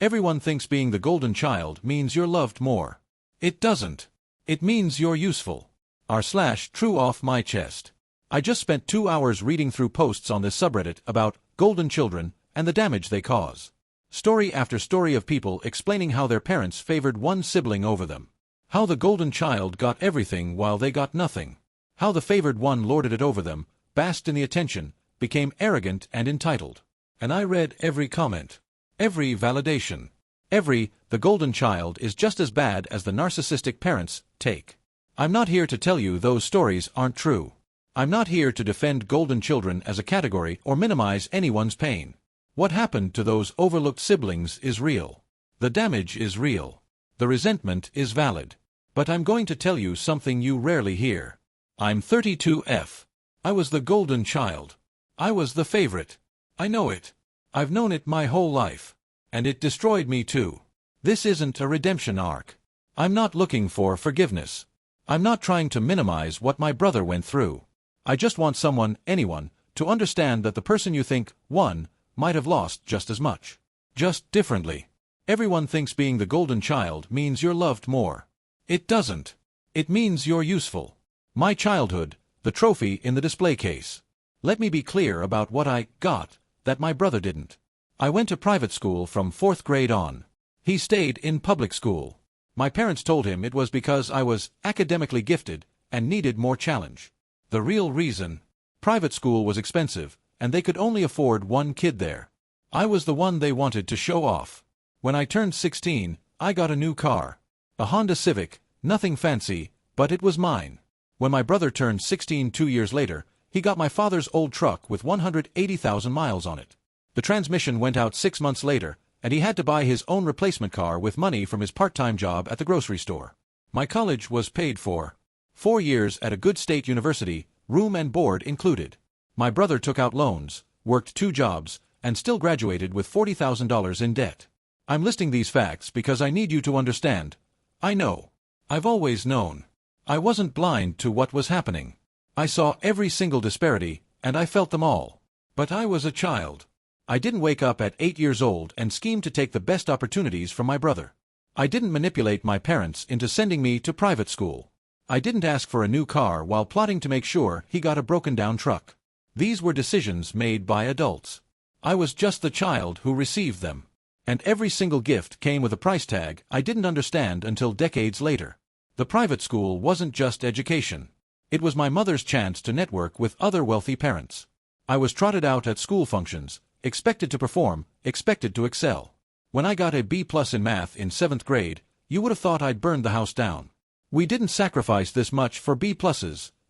Everyone thinks being the golden child means you're loved more. It doesn't. It means you're useful. r/true off my chest. I just spent 2 hours reading through posts on this subreddit about golden children and the damage they cause. Story after story of people explaining how their parents favored one sibling over them. How the golden child got everything while they got nothing. How the favored one lorded it over them, basked in the attention, became arrogant and entitled. And I read every comment. Every validation. The golden child is just as bad as the narcissistic parents take. I'm not here to tell you those stories aren't true. I'm not here to defend golden children as a category or minimize anyone's pain. What happened to those overlooked siblings is real. The damage is real. The resentment is valid. But I'm going to tell you something you rarely hear. I'm 32F. I was the golden child. I was the favorite. I know it. I've known it my whole life. And it destroyed me too. This isn't a redemption arc. I'm not looking for forgiveness. I'm not trying to minimize what my brother went through. I just want anyone, to understand that the person you think won might have lost just as much. Just differently. Everyone thinks being the golden child means you're loved more. It doesn't. It means you're useful. My childhood, the trophy in the display case. Let me be clear about what I got that my brother didn't. I went to private school from 4th grade on. He stayed in public school. My parents told him it was because I was academically gifted and needed more challenge. The real reason? Private school was expensive, and they could only afford one kid there. I was the one they wanted to show off. When I turned 16, I got a new car. A Honda Civic, nothing fancy, but it was mine. When my brother turned 16 2 years later, he got my father's old truck with 180,000 miles on it. The transmission went out 6 months later, and he had to buy his own replacement car with money from his part-time job at the grocery store. My college was paid for. 4 years at a good state university, room and board included. My brother took out loans, worked 2 jobs, and still graduated with $40,000 in debt. I'm listing these facts because I need you to understand. I know. I've always known. I wasn't blind to what was happening. I saw every single disparity, and I felt them all. But I was a child. I didn't wake up at 8 years old and scheme to take the best opportunities from my brother. I didn't manipulate my parents into sending me to private school. I didn't ask for a new car while plotting to make sure he got a broken-down truck. These were decisions made by adults. I was just the child who received them. And every single gift came with a price tag I didn't understand until decades later. The private school wasn't just education. It was my mother's chance to network with other wealthy parents. I was trotted out at school functions, expected to perform, expected to excel. When I got a B+ in math in 7th grade, you would have thought I'd burned the house down. We didn't sacrifice this much for B+,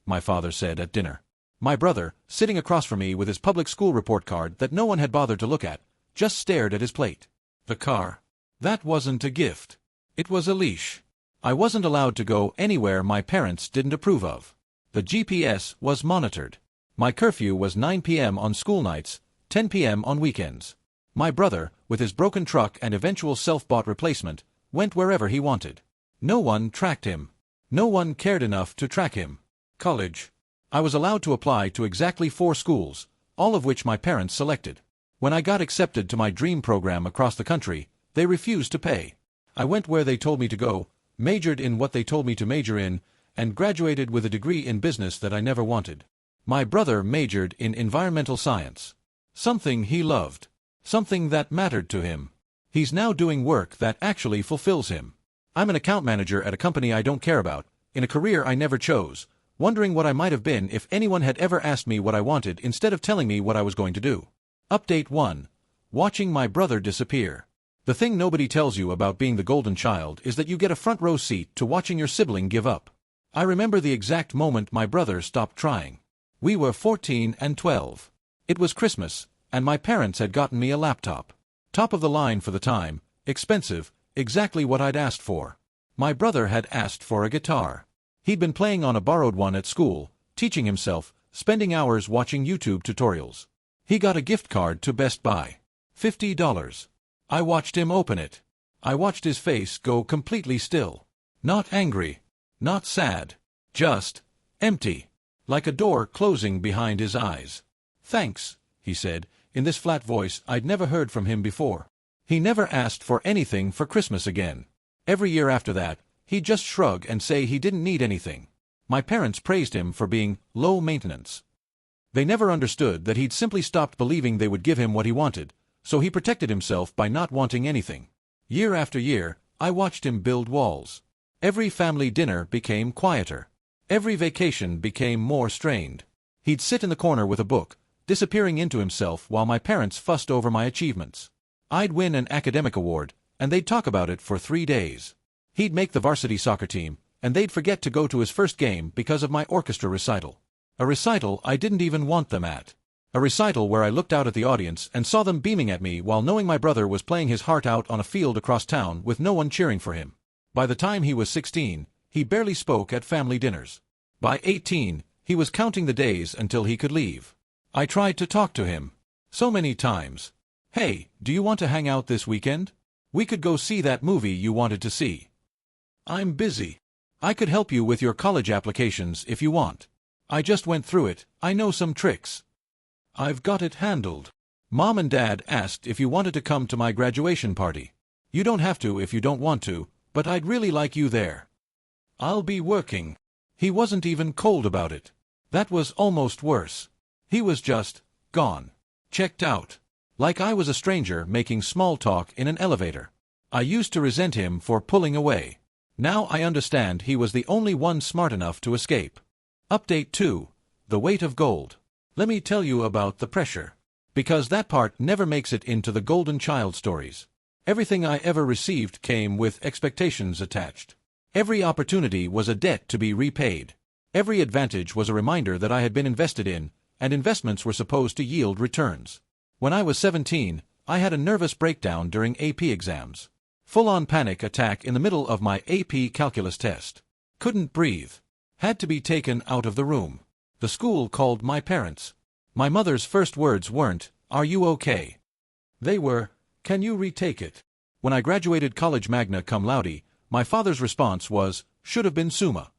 my father said at dinner. My brother, sitting across from me with his public school report card that no one had bothered to look at, just stared at his plate. The car. That wasn't a gift. It was a leash. I wasn't allowed to go anywhere my parents didn't approve of. The GPS was monitored. My curfew was 9 p.m. on school nights, 10 p.m. on weekends. My brother, with his broken truck and eventual self-bought replacement, went wherever he wanted. No one tracked him. No one cared enough to track him. College. I was allowed to apply to exactly 4 schools, all of which my parents selected. When I got accepted to my dream program across the country, they refused to pay. I went where they told me to go, majored in what they told me to major in, and graduated with a degree in business that I never wanted. My brother majored in environmental science. Something he loved. Something that mattered to him. He's now doing work that actually fulfills him. I'm an account manager at a company I don't care about, in a career I never chose, wondering what I might have been if anyone had ever asked me what I wanted instead of telling me what I was going to do. Update 1. Watching my brother disappear. The thing nobody tells you about being the golden child is that you get a front row seat to watching your sibling give up. I remember the exact moment my brother stopped trying. We were 14 and 12. It was Christmas, and my parents had gotten me a laptop. Top of the line for the time, expensive, exactly what I'd asked for. My brother had asked for a guitar. He'd been playing on a borrowed one at school, teaching himself, spending hours watching YouTube tutorials. He got a gift card to Best Buy. $50. I watched him open it. I watched his face go completely still. Not angry. Not sad. Just empty. Like a door closing behind his eyes. Thanks, he said, in this flat voice I'd never heard from him before. He never asked for anything for Christmas again. Every year after that, he'd just shrug and say he didn't need anything. My parents praised him for being low maintenance. They never understood that he'd simply stopped believing they would give him what he wanted, so he protected himself by not wanting anything. Year after year, I watched him build walls. Every family dinner became quieter. Every vacation became more strained. He'd sit in the corner with a book, disappearing into himself while my parents fussed over my achievements. I'd win an academic award, and they'd talk about it for 3 days. He'd make the varsity soccer team, and they'd forget to go to his first game because of my orchestra recital. A recital I didn't even want them at. A recital where I looked out at the audience and saw them beaming at me while knowing my brother was playing his heart out on a field across town with no one cheering for him. By the time he was 16, he barely spoke at family dinners. By 18, he was counting the days until he could leave. I tried to talk to him. So many times. Hey, do you want to hang out this weekend? We could go see that movie you wanted to see. I'm busy. I could help you with your college applications if you want. I just went through it, I know some tricks. I've got it handled. Mom and Dad asked if you wanted to come to my graduation party. You don't have to if you don't want to, but I'd really like you there. I'll be working. He wasn't even cold about it. That was almost worse. He was just gone. Checked out. Like I was a stranger making small talk in an elevator. I used to resent him for pulling away. Now I understand he was the only one smart enough to escape. Update 2. The weight of gold. Let me tell you about the pressure. Because that part never makes it into the golden child stories. Everything I ever received came with expectations attached. Every opportunity was a debt to be repaid. Every advantage was a reminder that I had been invested in, and investments were supposed to yield returns. When I was 17, I had a nervous breakdown during AP exams. Full-on panic attack in the middle of my AP calculus test. Couldn't breathe. Had to be taken out of the room. The school called my parents. My mother's first words weren't, "Are you okay?" They were, "Can you retake it?" When I graduated college magna cum laude, my father's response was, "Should have been summa."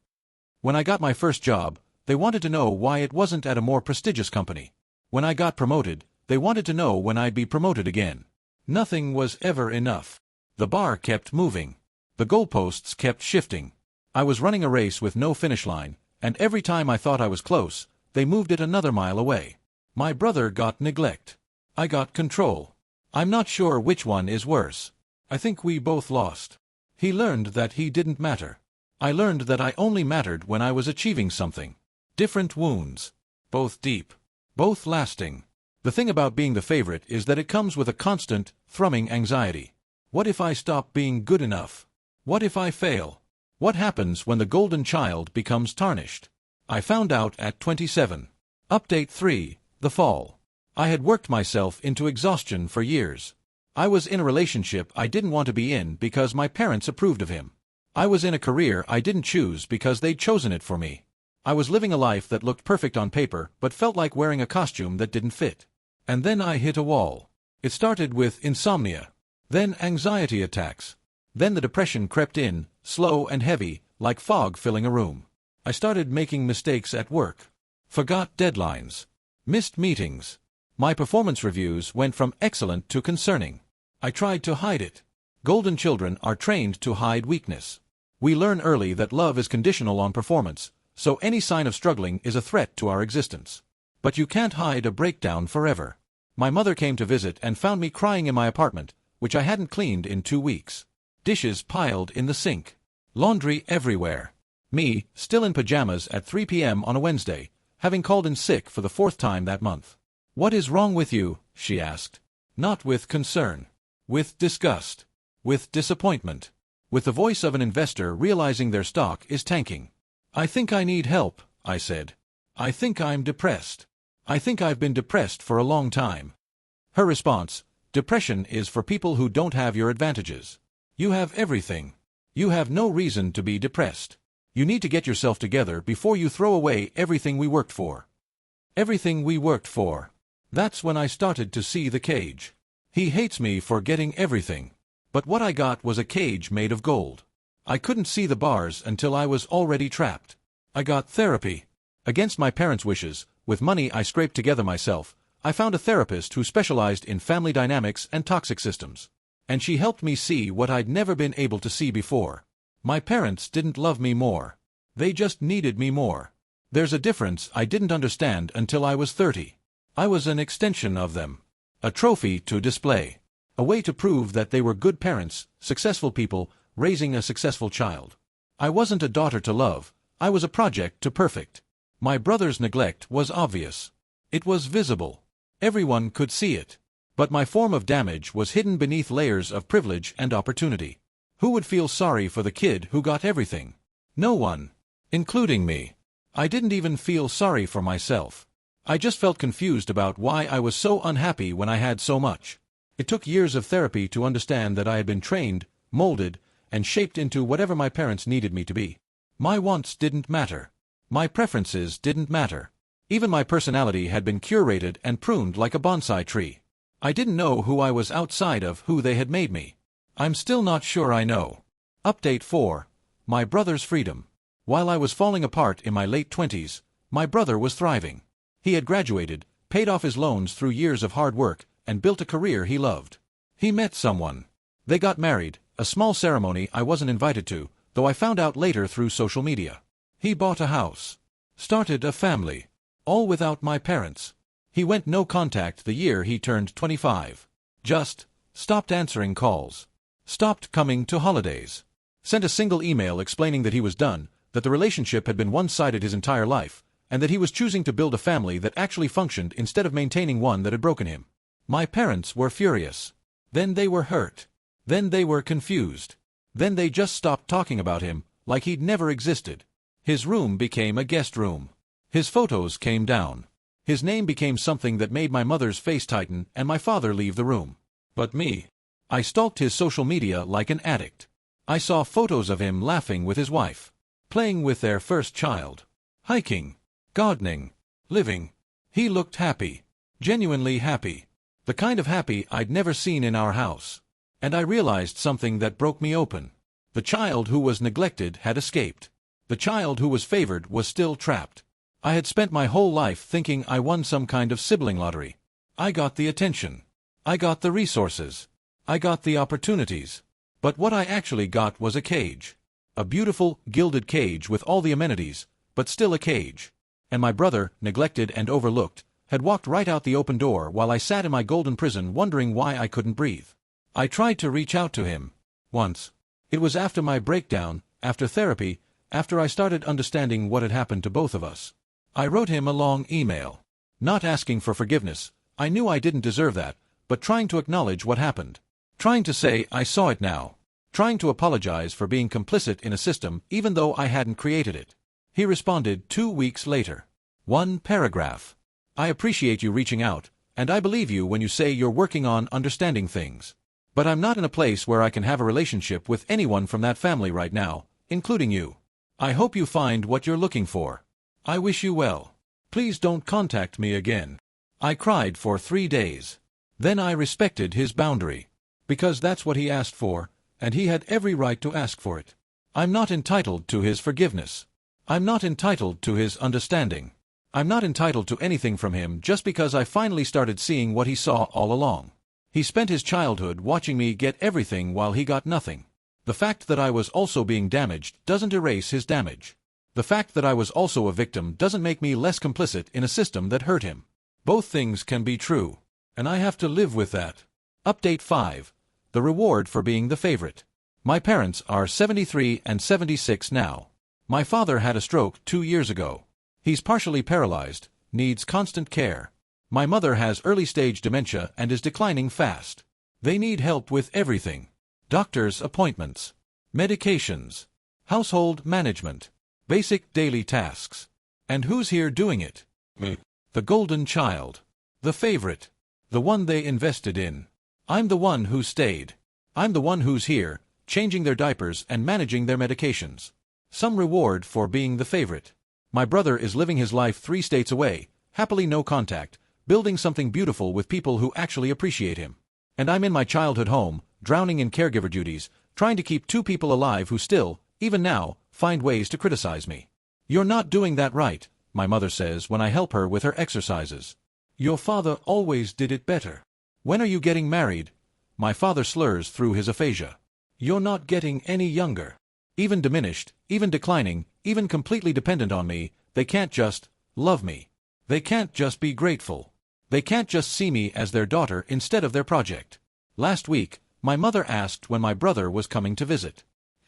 When I got my first job, they wanted to know why it wasn't at a more prestigious company. When I got promoted, they wanted to know when I'd be promoted again. Nothing was ever enough. The bar kept moving. The goalposts kept shifting. I was running a race with no finish line, and every time I thought I was close, they moved it another mile away. My brother got neglect. I got control. I'm not sure which one is worse. I think we both lost. He learned that he didn't matter. I learned that I only mattered when I was achieving something. Different wounds. Both deep. Both lasting. The thing about being the favorite is that it comes with a constant, thrumming anxiety. What if I stop being good enough? What if I fail? What happens when the golden child becomes tarnished? I found out at 27. Update 3. The fall. I had worked myself into exhaustion for years. I was in a relationship I didn't want to be in because my parents approved of him. I was in a career I didn't choose because they'd chosen it for me. I was living a life that looked perfect on paper but felt like wearing a costume that didn't fit. And then I hit a wall. It started with insomnia. Then anxiety attacks. Then the depression crept in, slow and heavy, like fog filling a room. I started making mistakes at work. Forgot deadlines. Missed meetings. My performance reviews went from excellent to concerning. I tried to hide it. Golden children are trained to hide weakness. We learn early that love is conditional on performance, so any sign of struggling is a threat to our existence. But you can't hide a breakdown forever. My mother came to visit and found me crying in my apartment, which I hadn't cleaned in 2 weeks. Dishes piled in the sink. Laundry everywhere. Me, still in pajamas at 3 p.m. on a Wednesday, having called in sick for the 4th time that month. "What is wrong with you?" she asked. Not with concern. With disgust. With disappointment. With the voice of an investor realizing their stock is tanking. "I think I need help," I said. "I think I'm depressed. I think I've been depressed for a long time." Her response, "Depression is for people who don't have your advantages. You have everything. You have no reason to be depressed. You need to get yourself together before you throw away everything we worked for." Everything we worked for. That's when I started to see the cage. He hates me for getting everything. But what I got was a cage made of gold. I couldn't see the bars until I was already trapped. I got therapy. Against my parents' wishes, with money I scraped together myself, I found a therapist who specialized in family dynamics and toxic systems. And she helped me see what I'd never been able to see before. My parents didn't love me more. They just needed me more. There's a difference I didn't understand until I was 30. I was an extension of them. A trophy to display. A way to prove that they were good parents, successful people, raising a successful child. I wasn't a daughter to love, I was a project to perfect. My brother's neglect was obvious. It was visible. Everyone could see it. But my form of damage was hidden beneath layers of privilege and opportunity. Who would feel sorry for the kid who got everything? No one. Including me. I didn't even feel sorry for myself. I just felt confused about why I was so unhappy when I had so much. It took years of therapy to understand that I had been trained, molded, and shaped into whatever my parents needed me to be. My wants didn't matter. My preferences didn't matter. Even my personality had been curated and pruned like a bonsai tree. I didn't know who I was outside of who they had made me. I'm still not sure I know. Update 4. My brother's freedom. While I was falling apart in my late 20s, my brother was thriving. He had graduated, paid off his loans through years of hard work, and built a career he loved. He met someone. They got married, a small ceremony I wasn't invited to, though I found out later through social media. He bought a house. Started a family. All without my parents. He went no contact the year he turned 25. Just stopped answering calls. Stopped coming to holidays. Sent a single email explaining that he was done, that the relationship had been one-sided his entire life, and that he was choosing to build a family that actually functioned instead of maintaining one that had broken him. My parents were furious. Then they were hurt. Then they were confused. Then they just stopped talking about him, like he'd never existed. His room became a guest room. His photos came down. His name became something that made my mother's face tighten and my father leave the room. But me. I stalked his social media like an addict. I saw photos of him laughing with his wife. Playing with their first child. Hiking. Gardening. Living. He looked happy. Genuinely happy. The kind of happy I'd never seen in our house. And I realized something that broke me open. The child who was neglected had escaped. The child who was favored was still trapped. I had spent my whole life thinking I won some kind of sibling lottery. I got the attention. I got the resources. I got the opportunities. But what I actually got was a cage. A beautiful, gilded cage with all the amenities, but still a cage. And my brother, neglected and overlooked, had walked right out the open door while I sat in my golden prison wondering why I couldn't breathe. I tried to reach out to him. Once. It was after my breakdown, after therapy, after I started understanding what had happened to both of us. I wrote him a long email. Not asking for forgiveness, I knew I didn't deserve that, but trying to acknowledge what happened. Trying to say I saw it now. Trying to apologize for being complicit in a system even though I hadn't created it. He responded 2 weeks later. 1 paragraph. I appreciate you reaching out, and I believe you when you say you're working on understanding things. But I'm not in a place where I can have a relationship with anyone from that family right now, including you. I hope you find what you're looking for. I wish you well. Please don't contact me again. I cried for 3 days. Then I respected his boundary. Because that's what he asked for, and he had every right to ask for it. I'm not entitled to his forgiveness. I'm not entitled to his understanding. I'm not entitled to anything from him just because I finally started seeing what he saw all along. He spent his childhood watching me get everything while he got nothing. The fact that I was also being damaged doesn't erase his damage. The fact that I was also a victim doesn't make me less complicit in a system that hurt him. Both things can be true, and I have to live with that. Update 5. The reward for being the favorite. My parents are 73 and 76 now. My father had a stroke 2 years ago. He's partially paralyzed, needs constant care. My mother has early-stage dementia and is declining fast. They need help with everything. Doctor's appointments, medications, household management, basic daily tasks. And who's here doing it? Me. The golden child. The favorite. The one they invested in. I'm the one who stayed. I'm the one who's here, changing their diapers and managing their medications. Some reward for being the favorite. My brother is living his life 3 states away, happily no contact, building something beautiful with people who actually appreciate him. And I'm in my childhood home, drowning in caregiver duties, trying to keep 2 people alive who still, even now, find ways to criticize me. You're not doing that right, my mother says when I help her with her exercises. Your father always did it better. When are you getting married? my father slurs through his aphasia. You're not getting any younger. Even diminished, even declining, even completely dependent on me, they can't just love me. They can't just be grateful. They can't just see me as their daughter instead of their project. Last week, my mother asked when my brother was coming to visit.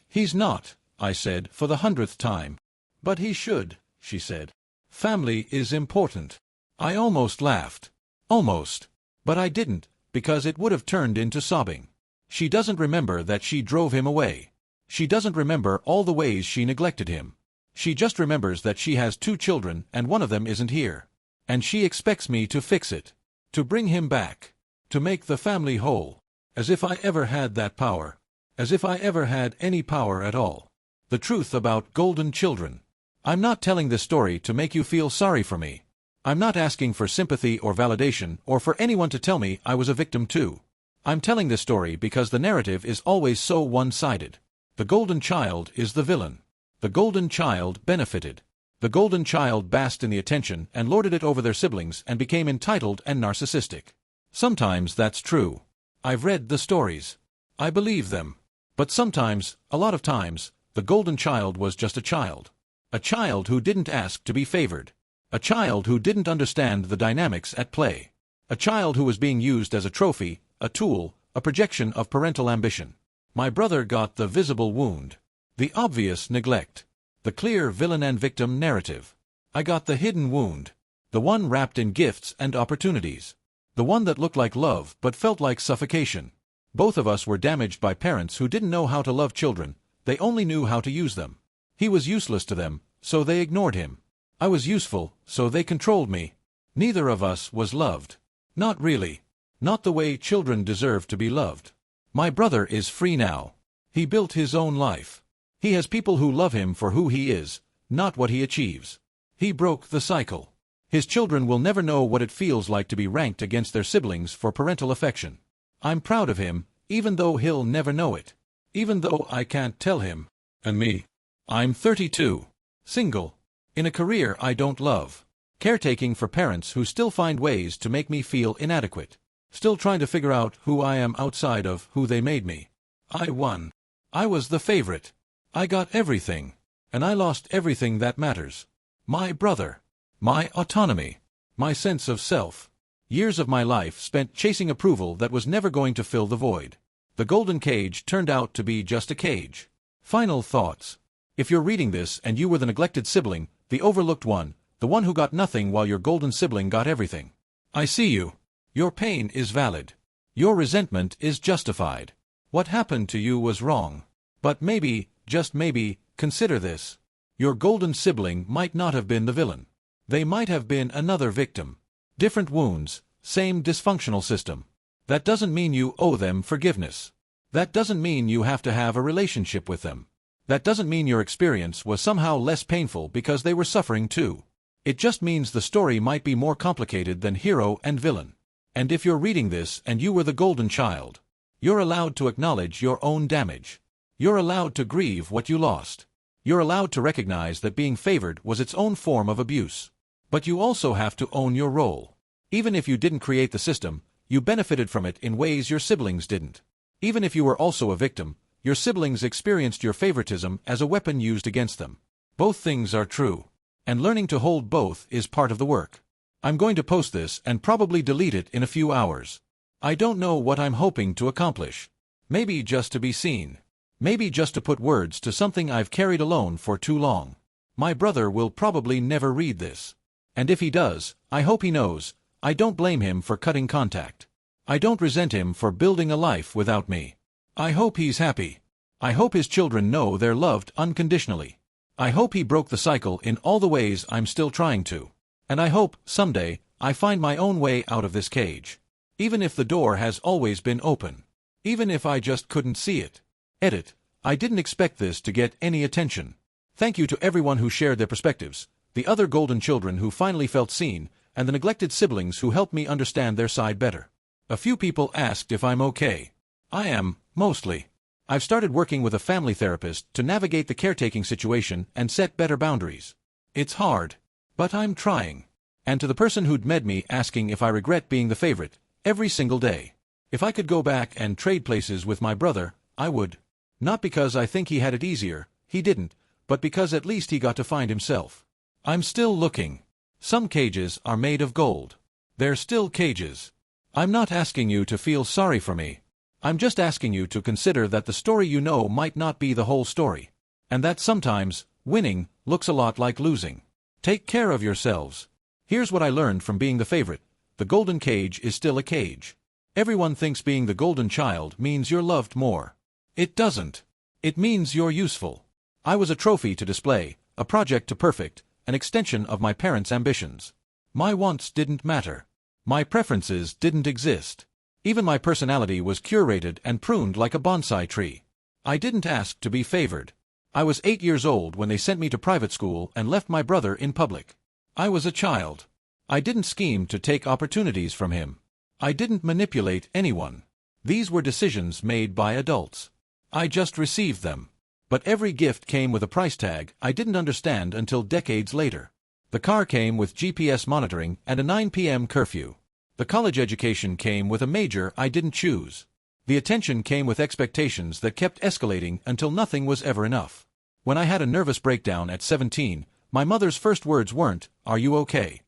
He's not, I said for the 100th time. But he should, she said. Family is important. I almost laughed. Almost. But I didn't, because it would have turned into sobbing. She doesn't remember that she drove him away. She doesn't remember all the ways she neglected him. She just remembers that she has 2 children and one of them isn't here. And she expects me to fix it. To bring him back. To make the family whole. As if I ever had that power. As if I ever had any power at all. The truth about golden children. I'm not telling this story to make you feel sorry for me. I'm not asking for sympathy or validation or for anyone to tell me I was a victim too. I'm telling this story because the narrative is always so one-sided. The golden child is the villain. The golden child benefited. The golden child basked in the attention and lorded it over their siblings and became entitled and narcissistic. Sometimes that's true. I've read the stories. I believe them. But sometimes, a lot of times, the golden child was just a child. A child who didn't ask to be favored. A child who didn't understand the dynamics at play. A child who was being used as a trophy, a tool, a projection of parental ambition. My brother got the visible wound. The obvious neglect. The clear villain and victim narrative. I got the hidden wound. The one wrapped in gifts and opportunities. The one that looked like love but felt like suffocation. Both of us were damaged by parents who didn't know how to love children, they only knew how to use them. He was useless to them, so they ignored him. I was useful, so they controlled me. Neither of us was loved. Not really. Not the way children deserve to be loved. My brother is free now. He built his own life. He has people who love him for who he is, not what he achieves. He broke the cycle. His children will never know what it feels like to be ranked against their siblings for parental affection. I'm proud of him, even though he'll never know it. Even though I can't tell him. And me. I'm 32. Single. In a career I don't love. Caretaking for parents who still find ways to make me feel inadequate. Still trying to figure out who I am outside of who they made me. I won. I was the favorite. I got everything. And I lost everything that matters. My brother. My autonomy. My sense of self. Years of my life spent chasing approval that was never going to fill the void. The golden cage turned out to be just a cage. Final thoughts. If you're reading this and you were the neglected sibling, the overlooked one, the one who got nothing while your golden sibling got everything. I see you. Your pain is valid. Your resentment is justified. What happened to you was wrong. But maybe, just maybe, consider this. Your golden sibling might not have been the villain. They might have been another victim. Different wounds, same dysfunctional system. That doesn't mean you owe them forgiveness. That doesn't mean you have to have a relationship with them. That doesn't mean your experience was somehow less painful because they were suffering too. It just means the story might be more complicated than hero and villain. And if you're reading this and you were the golden child, you're allowed to acknowledge your own damage. You're allowed to grieve what you lost. You're allowed to recognize that being favored was its own form of abuse. But you also have to own your role. Even if you didn't create the system, you benefited from it in ways your siblings didn't. Even if you were also a victim, your siblings experienced your favoritism as a weapon used against them. Both things are true. And learning to hold both is part of the work. I'm going to post this and probably delete it in a few hours. I don't know what I'm hoping to accomplish. Maybe just to be seen. Maybe just to put words to something I've carried alone for too long. My brother will probably never read this. And if he does, I hope he knows, I don't blame him for cutting contact. I don't resent him for building a life without me. I hope he's happy. I hope his children know they're loved unconditionally. I hope he broke the cycle in all the ways I'm still trying to. And I hope, someday, I find my own way out of this cage. Even if the door has always been open. Even if I just couldn't see it. Edit. I didn't expect this to get any attention. Thank you to everyone who shared their perspectives, the other golden children who finally felt seen, and the neglected siblings who helped me understand their side better. A few people asked if I'm okay. I am, mostly. I've started working with a family therapist to navigate the caretaking situation and set better boundaries. It's hard, but I'm trying. And to the person who'd med me asking if I regret being the favorite, every single day. If I could go back and trade places with my brother, I would. Not because I think he had it easier, he didn't, but because at least he got to find himself. I'm still looking. Some cages are made of gold. They're still cages. I'm not asking you to feel sorry for me. I'm just asking you to consider that the story you know might not be the whole story. And that sometimes, winning looks a lot like losing. Take care of yourselves. Here's what I learned from being the favorite. The golden cage is still a cage. Everyone thinks being the golden child means you're loved more. It doesn't. It means you're useful. I was a trophy to display, a project to perfect, an extension of my parents' ambitions. My wants didn't matter. My preferences didn't exist. Even my personality was curated and pruned like a bonsai tree. I didn't ask to be favored. I was 8 years old when they sent me to private school and left my brother in public. I was a child. I didn't scheme to take opportunities from him. I didn't manipulate anyone. These were decisions made by adults. I just received them. But every gift came with a price tag I didn't understand until decades later. The car came with GPS monitoring and a 9 p.m. curfew. The college education came with a major I didn't choose. The attention came with expectations that kept escalating until nothing was ever enough. When I had a nervous breakdown at 17, my mother's first words weren't, "Are you okay?"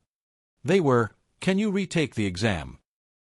They were, "Can you retake the exam?"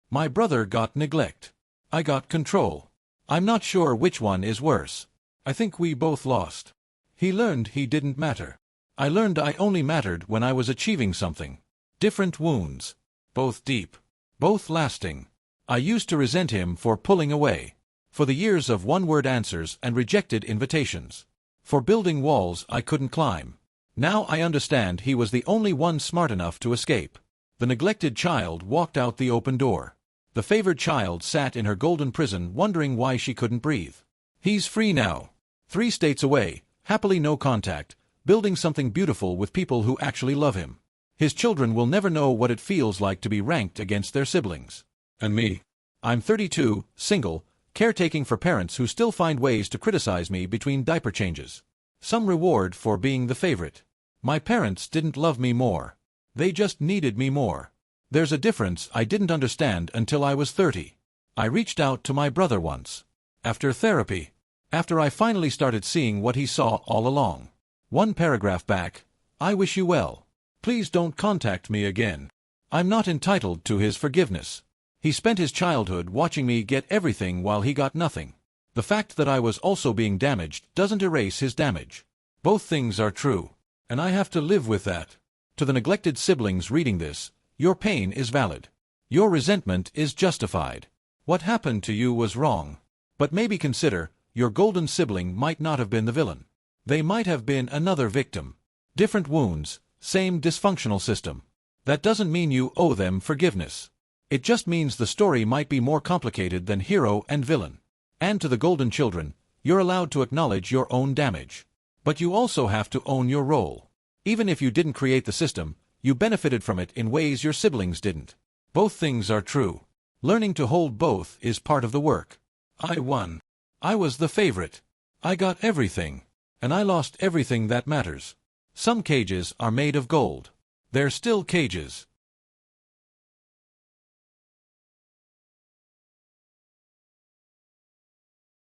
My brother got neglect. I got control. I'm not sure which one is worse. I think we both lost. He learned he didn't matter. I learned I only mattered when I was achieving something. Different wounds. Both deep. Both lasting. I used to resent him for pulling away. For the years of one-word answers and rejected invitations. For building walls I couldn't climb. Now I understand he was the only one smart enough to escape. The neglected child walked out the open door. The favored child sat in her golden prison wondering why she couldn't breathe. He's free now. 3 states away, happily no contact, building something beautiful with people who actually love him. His children will never know what it feels like to be ranked against their siblings. And me? I'm 32, single, caretaking for parents who still find ways to criticize me between diaper changes. Some reward for being the favorite. My parents didn't love me more. They just needed me more. There's a difference I didn't understand until I was 30. I reached out to my brother once. After therapy. After I finally started seeing what he saw all along. 1 paragraph back, "I wish you well. Please don't contact me again." I'm not entitled to his forgiveness. He spent his childhood watching me get everything while he got nothing. The fact that I was also being damaged doesn't erase his damage. Both things are true. And I have to live with that. To the neglected siblings reading this, your pain is valid. Your resentment is justified. What happened to you was wrong. But maybe consider, your golden sibling might not have been the villain. They might have been another victim. Different wounds, same dysfunctional system. That doesn't mean you owe them forgiveness. It just means the story might be more complicated than hero and villain. And to the golden children, you're allowed to acknowledge your own damage. But you also have to own your role. Even if you didn't create the system, you benefited from it in ways your siblings didn't. Both things are true. Learning to hold both is part of the work. I won. I was the favorite. I got everything. And I lost everything that matters. Some cages are made of gold. They're still cages.